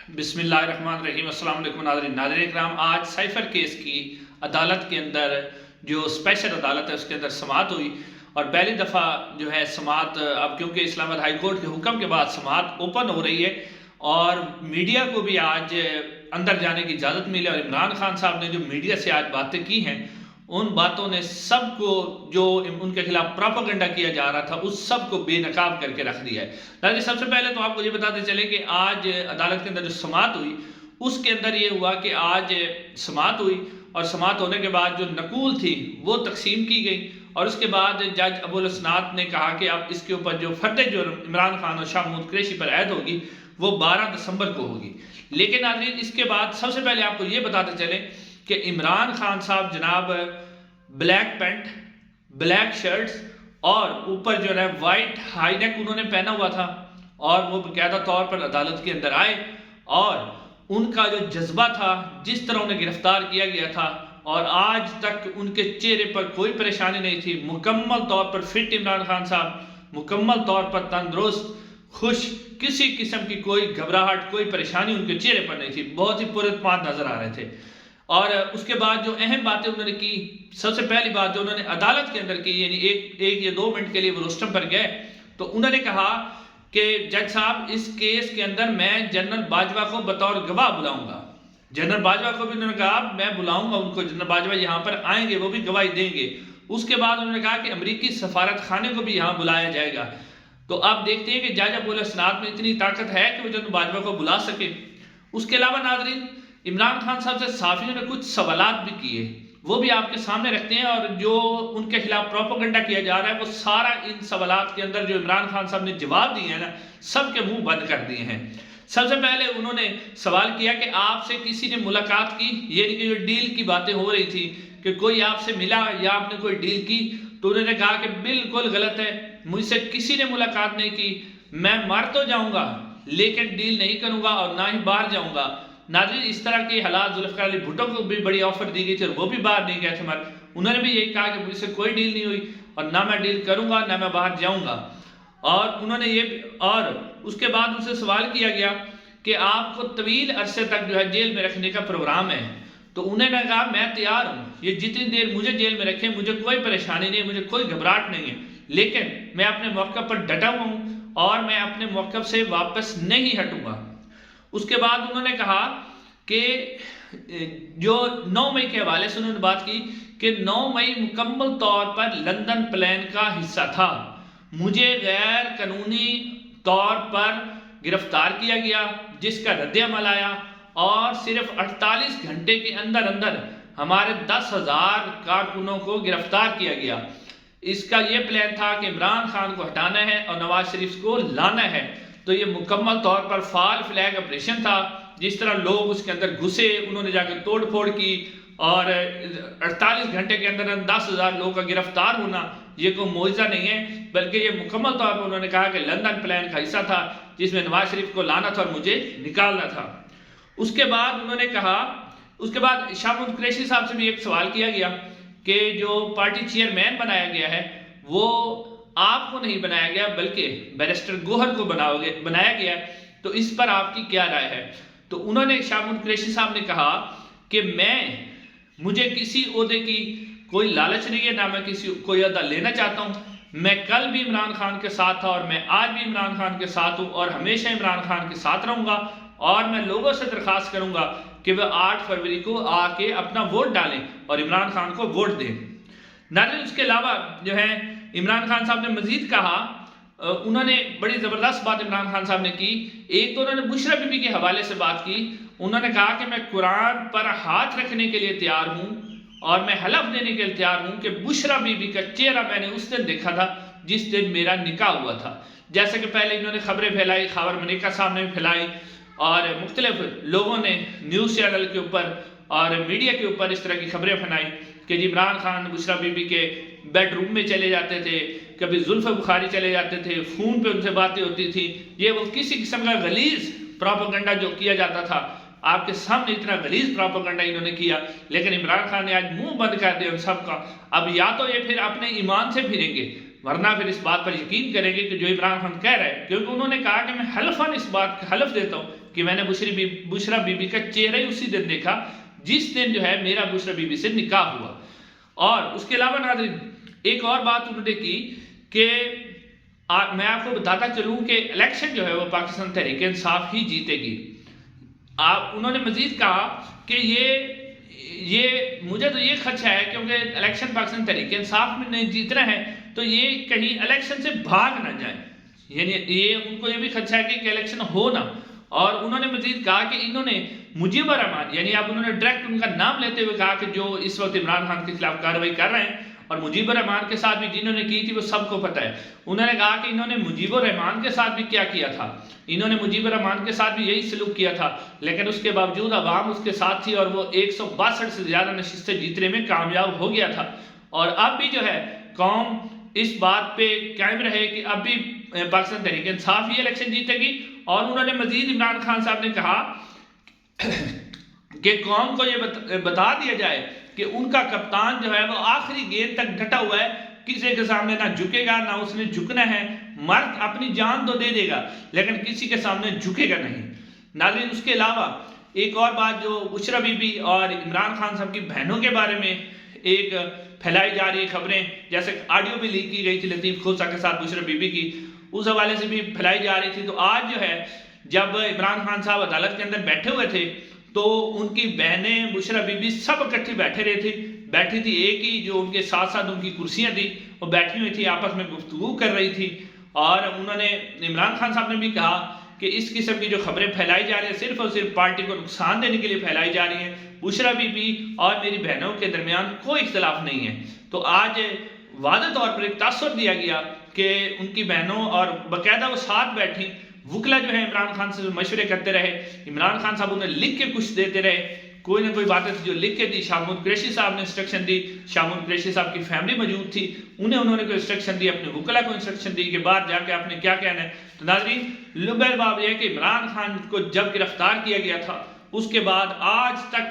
بسم اللہ الرحمن الرحیم۔ السلام علیکم ناظرین اکرام، آج سائفر کیس کی عدالت کے اندر جو اسپیشل عدالت ہے اس کے اندر سماعت ہوئی، اور پہلی دفعہ جو ہے سماعت اب کیونکہ اسلام آباد ہائی کورٹ کے حکم کے بعد سماعت اوپن ہو رہی ہے، اور میڈیا کو بھی آج اندر جانے کی اجازت ملی، اور عمران خان صاحب نے جو میڈیا سے آج باتیں کی ہیں ان باتوں نے سب کو جو ان کے خلاف پروپیگنڈا کیا جا رہا تھا اس سب کو بے نقاب کر کے رکھ دیا ہے۔ ناظرین سب سے پہلے تو آپ کو یہ بتاتے چلیں کہ آج عدالت کے اندر جو سماعت ہوئی اس کے اندر یہ ہوا کہ آج سماعت ہوئی، اور سماعت ہونے کے بعد جو نقول تھی وہ تقسیم کی گئی، اور اس کے بعد جج ابو الاسناد نے کہا کہ اب اس کے اوپر جو فرد جرم عمران خان اور شاہ محمود قریشی پر عائد ہوگی وہ 12 دسمبر کو ہوگی۔ لیکن ناظرین اس کے بعد سب سے پہلے آپ کو یہ بتاتے چلیں کہ عمران خان صاحب جناب بلیک پینٹ، بلیک شرٹس اور اوپر جو ہے وائٹ ہائی نیک انہوں نے پہنا ہوا تھا، اور وہ باقاعدہ طور پر عدالت کے اندر آئے، اور ان کا جو جذبہ تھا، جس طرح انہیں گرفتار کیا گیا تھا، اور آج تک ان کے چہرے پر کوئی پریشانی نہیں تھی، مکمل طور پر فٹ عمران خان صاحب، مکمل طور پر تندرست، خوش، کسی قسم کی کوئی گھبراہٹ، کوئی پریشانی ان کے چہرے پر نہیں تھی، بہت ہی پراعتماد نظر آ رہے تھے۔ اور اس کے بعد جو اہم باتیں انہوں نے کی، سب سے پہلی بات جو انہوں نے عدالت کے اندر کی، یعنی ایک یا 2 منٹ کے لیے وہ روسٹم پر گئے تو انہوں نے کہا کہ جج صاحب اس کیس کے اندر میں جنرل باجوہ کو بطور گواہ بلاؤں گا۔ جنرل باجوہ کو بھی انہوں نے کہا میں بلاؤں گا ان کو، جنرل باجوہ یہاں پر آئیں گے، وہ بھی گواہی دیں گے۔ اس کے بعد انہوں نے کہا کہ امریکی سفارت خانے کو بھی یہاں بلایا جائے گا۔ تو آپ دیکھتے ہیں کہ جج ابو الاسناد میں اتنی طاقت ہے کہ وہ جنرل باجوہ کو بلا سکے۔ اس کے علاوہ ناظرین عمران خان صاحب سے صحافیوں نے کچھ سوالات بھی کیے، وہ بھی آپ کے سامنے رکھتے ہیں، اور جو ان کے خلاف پروپیگنڈا کیا جا رہا ہے وہ سارا ان سوالات کے اندر جو عمران خان صاحب نے جواب دیے ہیں نا، سب کے منہ بند کر دیے ہیں۔ سب سے پہلے انہوں نے سوال کیا کہ آپ سے کسی نے ملاقات کی، یعنی کہ جو ڈیل کی باتیں ہو رہی تھی کہ کوئی آپ سے ملا یا آپ نے کوئی ڈیل کی، تو انہوں نے کہا کہ بالکل غلط ہے، مجھ سے کسی نے ملاقات نہیں کی، میں مر تو جاؤں گا لیکن ڈیل نہیں کروں گا اور نہ ہی باہر جاؤں گا۔ ناظرین اس طرح کے حالات ذوالفقار علی بھٹو کو بھی بڑی آفر دی گئی تھی اور وہ بھی باہر نہیں گئے تھے، مگر انہوں نے بھی یہی کہا کہ مجھ سے کوئی ڈیل نہیں ہوئی اور نہ میں ڈیل کروں گا نہ میں باہر جاؤں گا۔ اور انہوں نے اور اس کے بعد ان سے سوال کیا گیا کہ آپ کو طویل عرصے تک جو ہے جیل میں رکھنے کا پروگرام ہے، تو انہوں نے کہا میں تیار ہوں، یہ جتنی دیر مجھے جیل میں رکھیں مجھے کوئی پریشانی نہیں، مجھے کوئی گھبراہٹ نہیں ہے، لیکن میں اپنے موقع پر ڈٹا ہوا ہوں اور میں اپنے موقع سے واپس نہیں ہٹوں گا۔ اس کے بعد انہوں نے کہا کہ جو 9 مئی کے حوالے سے انہوں نے بات کی کہ 9 مئی مکمل طور پر لندن پلان کا حصہ تھا، مجھے غیر قانونی طور پر گرفتار کیا گیا جس کا رد عمل آیا، اور صرف 48 گھنٹے کے اندر اندر ہمارے 10,000 کارکنوں کو گرفتار کیا گیا۔ اس کا یہ پلان تھا کہ عمران خان کو ہٹانا ہے اور نواز شریف کو لانا ہے، تو یہ مکمل طور پر فال فلیگ آپریشن تھا۔ جس طرح لوگ اس کے اندر گھسے، انہوں نے جا کے توڑ پھوڑ کی، اور 48 گھنٹے کے اندر 10,000 لوگوں کا گرفتار ہونا یہ کوئی معجزہ نہیں ہے، بلکہ یہ مکمل طور پر انہوں نے کہا کہ لندن پلان کا حصہ تھا جس میں نواز شریف کو لانا تھا اور مجھے نکالنا تھا۔ اس کے بعد انہوں نے کہا، اس کے بعد شاہ محمود قریشی صاحب سے بھی ایک سوال کیا گیا کہ جو پارٹی چیئرمین بنایا گیا ہے وہ آپ کو نہیں بنایا گیا بلکہ بیرسٹر گوہر کو بنایا گیا ہے، تو اس پر آپ کی کیا رائے ہے؟ تو انہوں نے شاہ محمود قریشی صاحب نے کہا کہ مجھے کسی عہدے کی کوئی لالچ نہیں ہے، نہ میں کوئی عہدہ لینا چاہتا ہوں، میں کل بھی عمران خان کے ساتھ تھا اور میں آج بھی عمران خان کے ساتھ ہوں اور ہمیشہ عمران خان کے ساتھ رہوں گا، اور میں لوگوں سے درخواست کروں گا کہ وہ 8 فروری کو آ کے اپنا ووٹ ڈالیں اور عمران خان کو ووٹ دیں۔ ناظرین اس کے علاوہ جو ہے عمران خان صاحب نے مزید کہا، انہوں نے بڑی زبردست بات عمران خان صاحب نے کی۔ ایک تو انہوں نے بشرا بی بی کے حوالے سے بات کی، انہوں نے کہا کہ میں قرآن پر ہاتھ رکھنے کے لیے تیار ہوں اور میں حلف دینے کے لیے تیار ہوں کہ بشرا بی بی کا چہرہ میں نے اس دن دیکھا تھا جس دن میرا نکاح ہوا تھا۔ جیسے کہ پہلے انہوں نے خبریں پھیلائی، خاور ملیکہ صاحب نے بھی پھیلائی، اور مختلف لوگوں نے نیوز چینل کے اوپر اور میڈیا کے اوپر اس طرح کی خبریں پھیلائی کہ جی عمران خان بشرا بی بی کے بیڈ روم میں چلے جاتے تھے، کبھی زلف بخاری چلے جاتے تھے، فون پہ ان سے باتیں ہوتی تھی، یہ وہ کسی قسم کا غلیظ پروپیگنڈا جو کیا جاتا تھا، آپ کے سامنے اتنا غلیظ پروپیگنڈا انہوں نے کیا، لیکن عمران خان نے آج منہ بند کر دیا ان سب کا۔ اب یا تو یہ پھر اپنے ایمان سے پھریں گے، ورنہ پھر اس بات پر یقین کریں گے کہ جو عمران خان کہہ رہے ہیں، کیونکہ انہوں نے کہا کہ میں حلفاً اس بات کا حلف دیتا ہوں کہ میں نے بشرا بی بی کا چہرہ ہی اسی دن دیکھا جس دن جو ہے میرا بشرا بی بی سے نکاح ہوا۔ اور اس کے علاوہ ناظرین ایک اور بات انہوں نے کی کہ میں آپ کو بتاتا چلوں کہ الیکشن جو ہے وہ پاکستان تحریک انصاف ہی جیتے گی۔ انہوں نے مزید کہا کہ یہ مجھے تو یہ خدشہ ہے کیونکہ الیکشن پاکستان تحریک انصاف میں نہیں جیتنا ہے تو یہ کہیں الیکشن سے بھاگ نہ جائیں، یعنی یہ ان کو یہ بھی خدشہ ہے کہ الیکشن ہو نہ۔ اور انہوں نے مزید کہا کہ انہوں نے مجیب الرحمان، یعنی اب انہوں نے ڈائریکٹ ان کا نام لیتے ہوئے کہا کہ جو اس وقت عمران خان کے خلاف کارروائی کر رہے ہیں، اور مجیب الرحمان کے ساتھ بھی جنہوں نے کی تھی وہ سب کو پتہ ہے۔ انہوں نے کہا کہ انہوں نے مجیب الرحمان کے ساتھ بھی کیا تھا، انہوں نے مجیب الرحمان کے ساتھ بھی یہی سلوک کیا تھا، لیکن اس کے باوجود عوام اس کے ساتھ تھی اور وہ 162 سے زیادہ نشستیں جیتنے میں کامیاب ہو گیا تھا۔ اور اب بھی جو ہے قوم اس بات پہ قائم رہے کہ اب بھی پاکستان تحریک انصاف ہی الیکشن جیتے گی۔ اور انہوں نے مزید عمران خان صاحب نے کہا کہ قوم کو یہ بتا دیا جائے کہ ان کا کپتان جو ہے وہ آخری گیند تک ڈٹا ہوا ہے، کسی کے سامنے نہ جھکے گا نہ اس نے جھکنا ہے، مرد اپنی جان تو دے دے گا لیکن کسی کے سامنے جھکے گا نہیں۔ ناظرین اس کے علاوہ ایک اور بات جو بشرا بی بی اور عمران خان صاحب کی بہنوں کے بارے میں ایک پھیلائی جا رہی خبریں، جیسے آڈیو بھی لیک کی گئی تھی لطیف کھوسہ کے ساتھ بشرا بی بی کی، اس حوالے سے بھی پھیلائی جا رہی تھی۔ تو آج جو ہے جب عمران خان صاحب عدالت کے اندر بیٹھے ہوئے تھے تو ان کی بہنیں بشرا بی بی سب اکٹھی بیٹھی تھی، ایک ہی جو ان کے ساتھ ساتھ ان کی کرسیاں تھی وہ بیٹھی ہوئی تھی، آپس میں گفتگو کر رہی تھی۔ اور انہوں نے عمران خان صاحب نے بھی کہا کہ اس قسم کی جو خبریں پھیلائی جا رہی ہیں صرف اور صرف پارٹی کو نقصان دینے کے لیے پھیلائی جا رہی ہیں، بشرا بی بی اور میری بہنوں کے درمیان کوئی اختلاف نہیں ہے۔ تو آج واضح طور پر ایک تاثر دیا گیا کہ ان کی بہنوں اور باقاعدہ وہ ساتھ بیٹھی، وکلا جو ہے عمران خان سے مشورے کرتے رہے، عمران خان صاحب انہیں لکھ کے کچھ دیتے رہے، کوئی نہ کوئی باتیں جو لکھ کے دی، شاہ محمود قریشی صاحب نے انسٹرکشن دی، شاہ محمود قریشی صاحب کی فیملی موجود تھی، انہوں نے کوئی انسٹرکشن دی، اپنے وکلا کو انسٹرکشن دی کہ باہر جا کے آپ نے کیا کہنا ہے۔ تو ناظرین لبیل باب یہ ہے کہ عمران خان کو جب گرفتار کیا گیا تھا اس کے بعد آج تک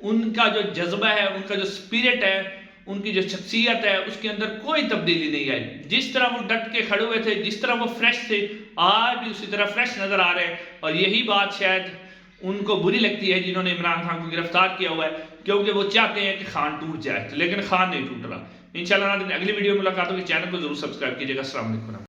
ان کا جو جذبہ ہے، ان کا جو سپیرٹ ہے، ان کی جو شخصیت ہے اس کے اندر کوئی تبدیلی نہیں آئی۔ جس طرح وہ ڈٹ کے کھڑے ہوئے تھے، جس طرح وہ فریش تھے، آج بھی اسی طرح فریش نظر آ رہے ہیں۔ اور یہی بات شاید ان کو بری لگتی ہے جنہوں نے عمران خان کو گرفتار کیا ہوا ہے، کیونکہ وہ چاہتے ہیں کہ خان ٹوٹ جائے، لیکن خان نہیں ٹوٹ رہا۔ انشاءاللہ اگلی ویڈیو میں ملاقات ہوگی، چینل کو ضرور سبسکرائب کیجیے گا۔ السلام علیکم۔